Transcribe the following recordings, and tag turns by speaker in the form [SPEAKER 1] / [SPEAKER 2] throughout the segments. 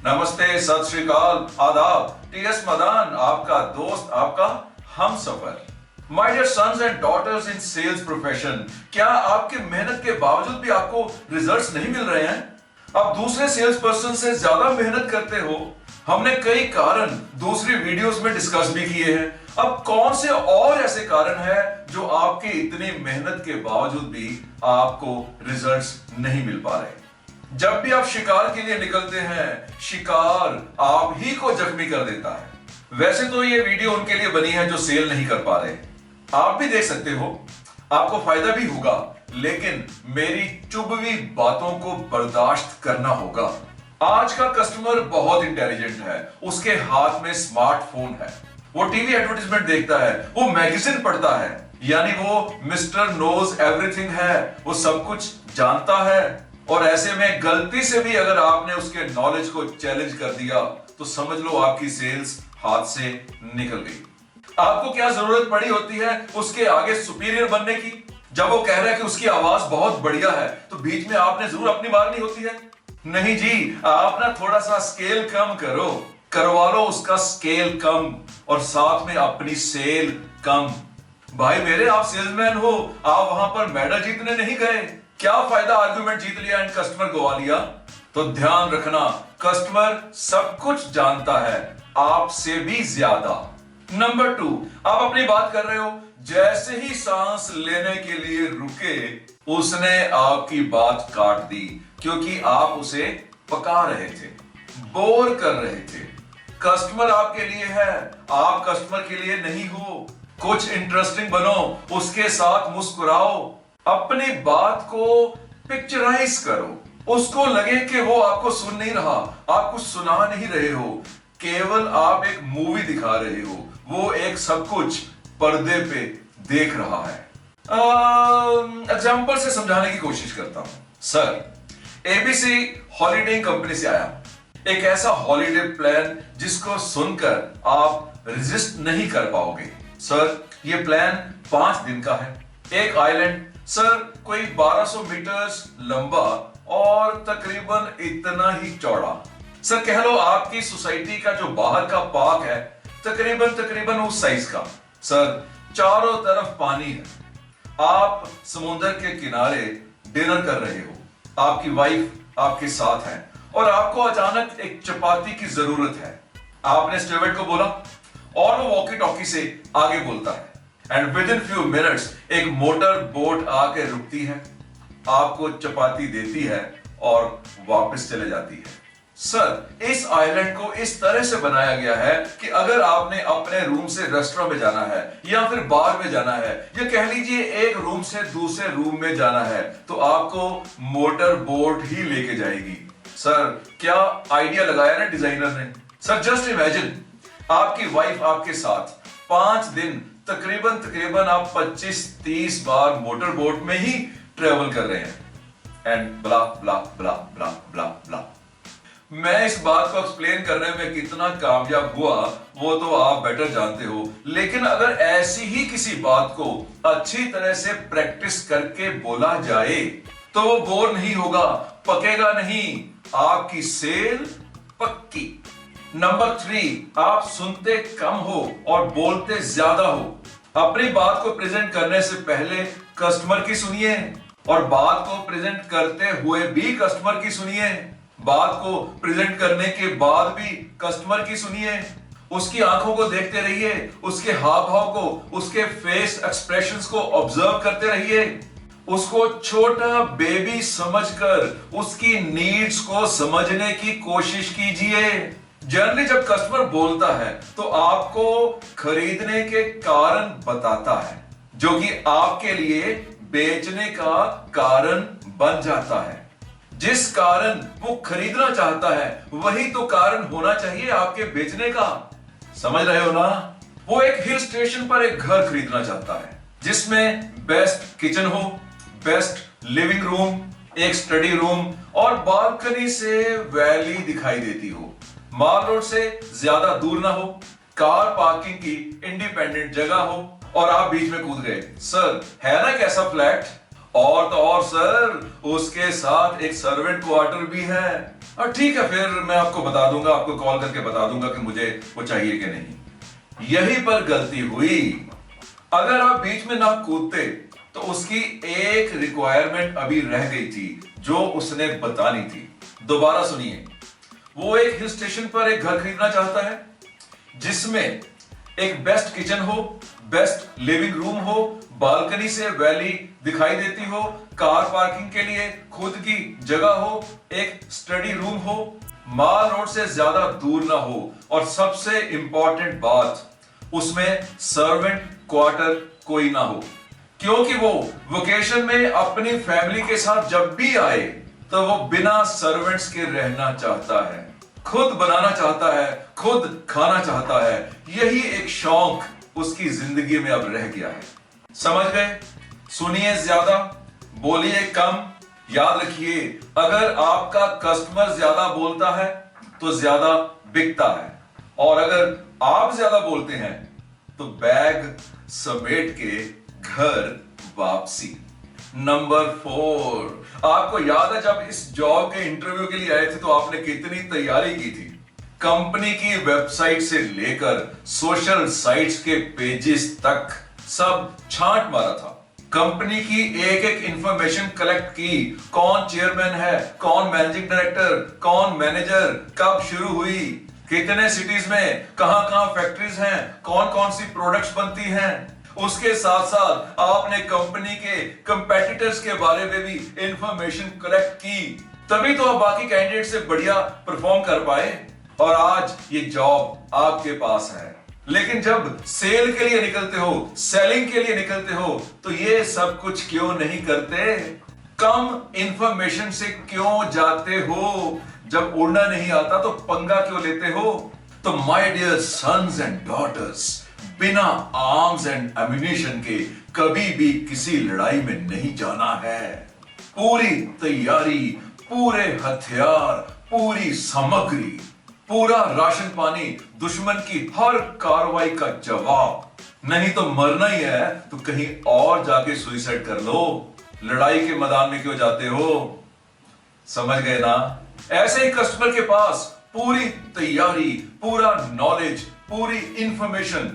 [SPEAKER 1] नमस्ते, सत श्री अकाल, आदाब। टीएस मदान, आपका दोस्त, आपका हमसफर। My dear sons and daughters in sales profession, क्या आपके मेहनत के बावजूद भी आपको रिजल्ट्स नहीं मिल रहे हैं? आप दूसरे सेल्स पर्सन से ज्यादा मेहनत करते हो। हमने कई कारण दूसरी वीडियोस में डिस्कस भी किए हैं। अब कौन से और ऐसे कारण हैं जो आपके इतनी मेहनत के बावजूद भी आपको रिजल्ट्स नहीं मिल पा रहे? जब भी आप शिकार के लिए निकलते हैं, शिकार आप ही को जख्मी कर देता है। वैसे तो ये वीडियो उनके लिए बनी है जो सेल नहीं कर पा रहे। आप भी देख सकते हो, आपको फायदा भी होगा, लेकिन मेरी चुभवी बातों को बर्दाश्त करना होगा। आज का कस्टमर बहुत इंटेलिजेंट है, उसके हाथ में स्मार्टफोन है, वो टीवी एडवर्टाइजमेंट देखता है, वो मैगजीन पढ़ता है, यानी वो मिस्टर नोज एवरीथिंग है, वो सब कुछ जानता है। और ऐसे में गलती से भी अगर आपने उसके नॉलेज को चैलेंज कर दिया तो समझ लो आपकी सेल्स हाथ से निकल गई। आपको क्या जरूरत पड़ी होती है उसके आगे सुपीरियर बनने की? जब वो कह रहा है कि उसकी आवाज बहुत बढ़िया है तो बीच में आपने जरूर अपनी मारनी होती है। नहीं जी, आप ना थोड़ा सा स्केल कम करो, करवा लो उसका स्केल कम और साथ में अपनी सेल कम। भाई मेरे, आप सेल्समैन हो, आप वहां पर मेडल जीतने नहीं गए। क्या फायदा आर्गुमेंट जीत लिया एंड कस्टमर गवा लिया? तो ध्यान रखना, कस्टमर सब कुछ जानता है, आपसे भी ज्यादा। नंबर 2, आप अपनी बात कर रहे हो, जैसे ही सांस लेने के लिए रुके उसने आपकी बात काट दी क्योंकि आप उसे पका रहे थे, बोर कर रहे थे। कस्टमर आपके लिए है, आप कस्टमर के लिए नहीं हो। कुछ इंटरेस्टिंग बनो, उसके साथ मुस्कुराओ, अपनी बात को पिक्चराइज करो। उसको लगे कि वो आपको सुन नहीं रहा, आप कुछ सुना नहीं रहे हो, केवल आप एक मूवी दिखा रहे हो, वो एक सब कुछ पर्दे पे देख रहा है। एग्जाम्पल से समझाने की कोशिश करता हूं। सर, एबीसी हॉलीडे कंपनी से आया, एक ऐसा हॉलीडे प्लान जिसको सुनकर आप रेजिस्ट नहीं कर पाओगे। सर, ये प्लान 5 दिन का है, एक आइलैंड, सर कोई 1200 मीटर्स लंबा और तकरीबन इतना ही चौड़ा। सर कह लो आपकी सोसाइटी का जो बाहर का पार्क है तकरीबन उस साइज का। सर चारों तरफ पानी है, आप समुद्र के किनारे डिनर कर रहे हो, आपकी वाइफ आपके साथ है और आपको अचानक एक चपाती की जरूरत है। आपने स्टीवर्ड को बोला और वो वॉकी टॉकी से आगे बोलता है and with in few minutes एक मोटर बोट आके रुकती है, आपको चपाती देती है और वापस चले जाती है। सर, इस आइलैंड को इस तरह से बनाया गया है कि अगर आपने अपने रूम से रेस्टोरेंट में जाना है या फिर बार में जाना है या कह लीजिए एक रूम से दूसरे रूम में जाना है तो आपको मोटर बोट ही लेके जाएगी। सर, क्या आइडिया लगाया ना डिजाइनर ने। सर जस्ट इमेजिन, आपकी वाइफ आपके साथ 5 दिन तकरीबन आप 25-30 बार मोटर बोट में ही ट्रेवल कर रहे हैं एंड ब्ला ब्ला ब्ला ब्ला ब्ला ब्ला। मैं इस बात को एक्सप्लेन करने में कितना कामयाब हुआ वो तो आप बेटर जानते हो, लेकिन अगर ऐसी ही किसी बात को अच्छी तरह से प्रैक्टिस करके बोला जाए तो वो बोर नहीं होगा, पकेगा नहीं, आपकी सेल पक्की। नंबर 3, आप सुनते कम हो और बोलते ज्यादा हो। अपनी बात को प्रेजेंट करने से पहले कस्टमर की सुनिए और बात को प्रेजेंट करते हुए भी कस्टमर की सुनिए, बात को प्रेजेंट करने के बाद भी कस्टमर की सुनिए। उसकी आंखों को देखते रहिए, उसके हाव भाव को, उसके फेस एक्सप्रेशंस को ऑब्जर्व करते रहिए, उसको छोटा बेबी समझकर उसकी नीड्स को समझने की कोशिश कीजिए। जनरली जब कस्टमर बोलता है तो आपको खरीदने के कारण बताता है जो कि आपके लिए बेचने का कारण बन जाता है। जिस कारण वो खरीदना चाहता है वही तो कारण होना चाहिए आपके बेचने का। समझ रहे हो ना? वो एक हिल स्टेशन पर एक घर खरीदना चाहता है जिसमें बेस्ट किचन हो, बेस्ट लिविंग रूम, एक स्टडी रूम और बालकनी से वैली दिखाई देती हो, माल रोड से ज्यादा दूर ना हो, कार पार्किंग की इंडिपेंडेंट जगह हो और आप बीच में कूद गए। सर, है ना कैसा फ्लैट? और तो और सर, उसके साथ एक सर्वेंट क्वार्टर भी है। और ठीक है, फिर मैं आपको बता दूंगा, आपको कॉल करके बता दूंगा कि मुझे वो चाहिए कि नहीं। यहीं पर गलती हुई। अगर आप बीच में ना कूदते तो उसकी एक रिक्वायरमेंट अभी रह गई थी जो उसने बतानी थी। दोबारा सुनिए। वो एक हिल स्टेशन पर एक घर खरीदना चाहता है जिसमें एक बेस्ट किचन हो, बेस्ट लिविंग रूम हो, बालकनी से वैली दिखाई देती हो, कार पार्किंग के लिए खुद की जगह हो, एक स्टडी रूम हो, माल रोड से ज्यादा दूर ना हो, और सबसे इंपॉर्टेंट बात, उसमें सर्वेंट क्वार्टर कोई ना हो, क्योंकि वो वेकेशन में अपनी फैमिली के साथ जब भी आए तो वो बिना सर्वेंट्स के रहना चाहता है, खुद बनाना चाहता है, खुद खाना चाहता है। यही एक शौक उसकी जिंदगी में अब रह गया है। समझ गए? सुनिए ज्यादा, बोलिए कम। याद रखिए, अगर आपका कस्टमर ज्यादा बोलता है तो ज्यादा बिकता है, और अगर आप ज्यादा बोलते हैं तो बैग समेट के घर वापसी। नंबर 4, आपको याद है जब इस जॉब के इंटरव्यू के लिए आए थे तो आपने कितनी तैयारी की थी? कंपनी की वेबसाइट से लेकर सोशल साइट्स के पेजेस तक सब छांट मारा था। कंपनी की एक एक इंफॉर्मेशन कलेक्ट की, कौन चेयरमैन है, कौन मैनेजिंग डायरेक्टर, कौन मैनेजर, कब शुरू हुई, कितने सिटीज में कहां कहां फैक्ट्रीज हैं, कौन कौन सी प्रोडक्ट्स बनती हैं। उसके साथ साथ आपने कंपनी के कंपेटिटर्स के बारे में भी इंफॉर्मेशन कलेक्ट की, तभी तो आप बाकी कैंडिडेट से बढ़िया परफॉर्म कर पाए और आज ये जॉब आपके पास है। लेकिन जब सेल के लिए निकलते हो, सेलिंग के लिए निकलते हो, तो ये सब कुछ क्यों नहीं करते? कम इंफॉर्मेशन से क्यों जाते हो? जब उड़ना नहीं आता तो पंगा क्यों लेते हो? तो my dear sons and daughters, बिना आर्म्स एंड एम्युनिशन के कभी भी किसी लड़ाई में नहीं जाना है। पूरी तैयारी, पूरे हथियार, पूरी सामग्री, पूरा राशन पानी, दुश्मन की हर कार्रवाई का जवाब। नहीं तो मरना ही है तो कहीं और जाके सुसाइड कर लो। लड़ाई के मैदान में क्यों जाते हो? समझ गए ना? ऐसे ही कस्टमर के पास पूरी तैयारी, पूरा नॉलेज, पूरी इंफॉर्मेशन,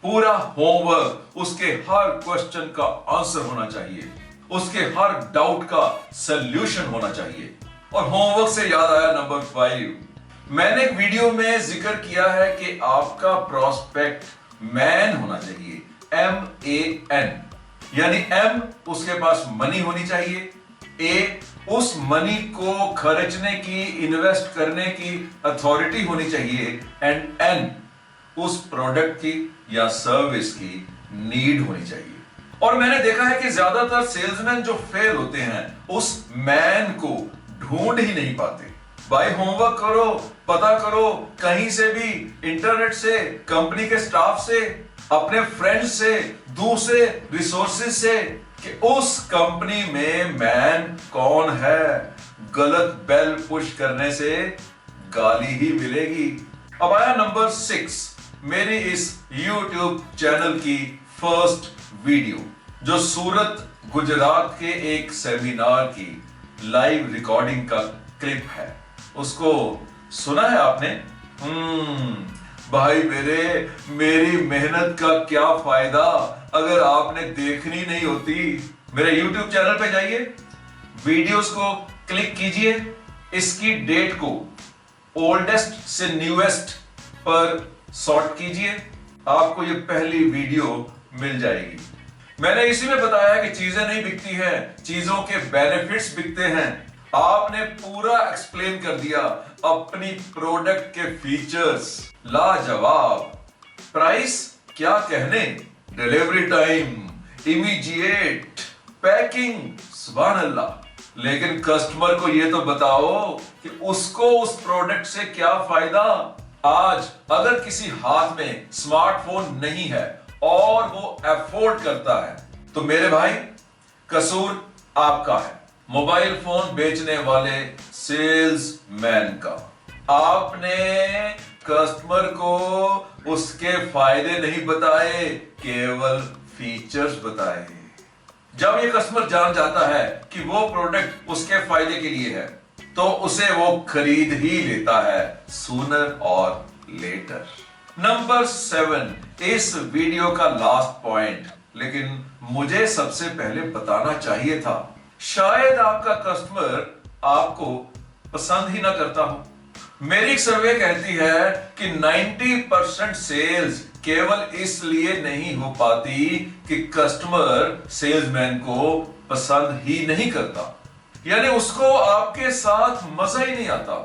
[SPEAKER 1] पूरा होमवर्क, उसके हर क्वेश्चन का आंसर होना चाहिए, उसके हर डाउट का सॉल्यूशन होना चाहिए। और होमवर्क से याद आया नंबर 5, मैंने एक वीडियो में जिक्र किया है कि आपका प्रोस्पेक्ट मैन होना चाहिए, MAN, यानी M उसके पास मनी होनी चाहिए, A उस मनी को खर्चने की, इन्वेस्ट करने की अथॉरिटी होनी चाहिए, एंड N उस प्रोडक्ट की या सर्विस की नीड होनी चाहिए। और मैंने देखा है कि ज्यादातर सेल्समैन जो फेल होते हैं उस मैन को ढूंढ ही नहीं पाते। भाई होमवर्क करो, पता करो कहीं से भी, इंटरनेट से, कंपनी के स्टाफ से, अपने फ्रेंड्स से, दूसरे रिसोर्सेज से, कि उस कंपनी में मैन कौन है। गलत बेल पुश करने से गाली ही मिलेगी। अब आया नंबर 6, मेरी इस YouTube चैनल की फर्स्ट वीडियो, जो सूरत गुजरात के एक सेमिनार की लाइव रिकॉर्डिंग का क्लिप है। उसको सुना है आपने? भाई मेरी मेहनत का क्या फायदा अगर आपने देखनी नहीं होती। मेरे YouTube चैनल पे जाइए, वीडियोस को क्लिक कीजिए, इसकी डेट को ओल्डेस्ट से न्यूएस्ट पर सॉर्ट कीजिए, आपको ये पहली वीडियो मिल जाएगी। मैंने इसी में बताया कि चीजें नहीं बिकती हैं, चीजों के बेनिफिट्स बिकते हैं। आपने पूरा एक्सप्लेन कर दिया अपनी प्रोडक्ट के फीचर्स, लाजवाब। प्राइस क्या कहने, डिलीवरी टाइम, इमीडिएट, पैकिंग, सुभान अल्लाह। लेकिन कस्टमर को ये तो बताओ कि उसको उस प्रोडक्ट से क्या फायदा। आज अगर किसी हाथ में स्मार्टफोन नहीं है और वो अफोर्ड करता है तो मेरे भाई कसूर आपका है, मोबाइल फोन बेचने वाले सेल्समैन का। आपने कस्टमर को उसके फायदे नहीं बताए, केवल फीचर्स बताए। जब ये कस्टमर जान जाता है कि वो प्रोडक्ट उसके फायदे के लिए है तो उसे वो खरीद ही लेता है सूनर और लेटर। नंबर 7, इस वीडियो का लास्ट पॉइंट, लेकिन मुझे सबसे पहले बताना चाहिए था। शायद आपका कस्टमर आपको पसंद ही ना करता हो। मेरी सर्वे कहती है कि 90% सेल्स केवल इसलिए नहीं हो पाती कि कस्टमर सेल्समैन को पसंद ही नहीं करता, यानी उसको आपके साथ मजा ही नहीं आता।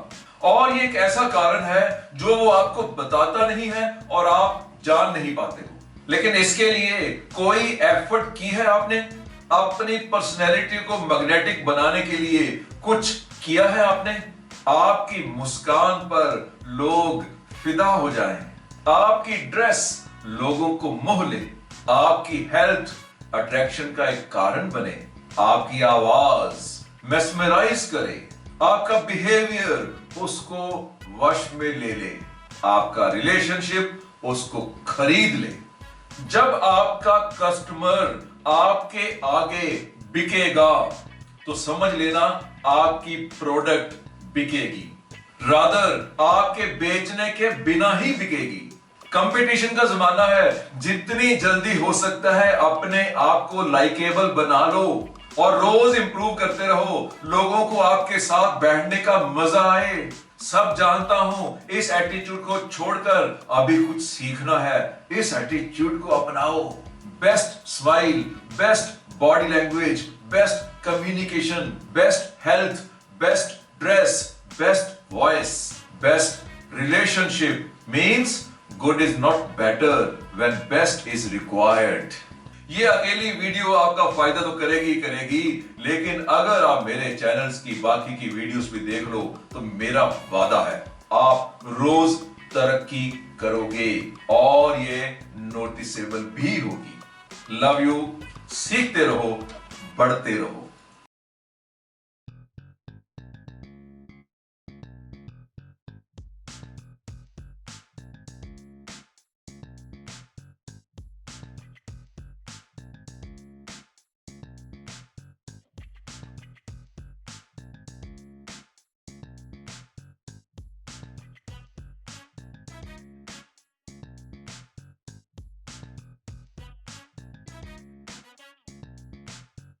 [SPEAKER 1] और ये एक ऐसा कारण है जो वो आपको बताता नहीं है और आप जान नहीं पाते हो। लेकिन इसके लिए कोई एफर्ट की है आपने? अपनी पर्सनैलिटी को मैग्नेटिक बनाने के लिए कुछ किया है आपने? आपकी मुस्कान पर लोग फिदा हो जाएं, आपकी ड्रेस लोगों को मोह ले, आपकी हेल्थ अट्रैक्शन का एक कारण बने, आपकी आवाज मेस्मराइज करे, आपका बिहेवियर उसको वश में ले ले, आपका रिलेशनशिप उसको खरीद ले। जब आपका कस्टमर आपके आगे बिकेगा तो समझ लेना आपकी प्रोडक्ट बिकेगी, रादर आपके बेचने के बिना ही बिकेगी। कंपटीशन का जमाना है, जितनी जल्दी हो सकता है अपने आप को लाइकेबल बना लो और रोज इंप्रूव करते रहो। लोगों को आपके साथ बैठने का मजा आए। सब जानता हूं, इस एटीट्यूड को छोड़कर अभी कुछ सीखना है। इस एटीट्यूड को अपनाओ। Best smile, best body language, best communication, best health, best dress, best voice, best relationship means good is not better when best is required। ये अकेली वीडियो आपका फायदा तो करेगी करेगी, लेकिन अगर आप मेरे चैनल्स की बाकी की वीडियोस भी देख लो तो मेरा वादा है आप रोज तरक्की करोगे और ये नोटिसेबल भी होगी। Love you. सीखते रहो, बढ़ते रहो।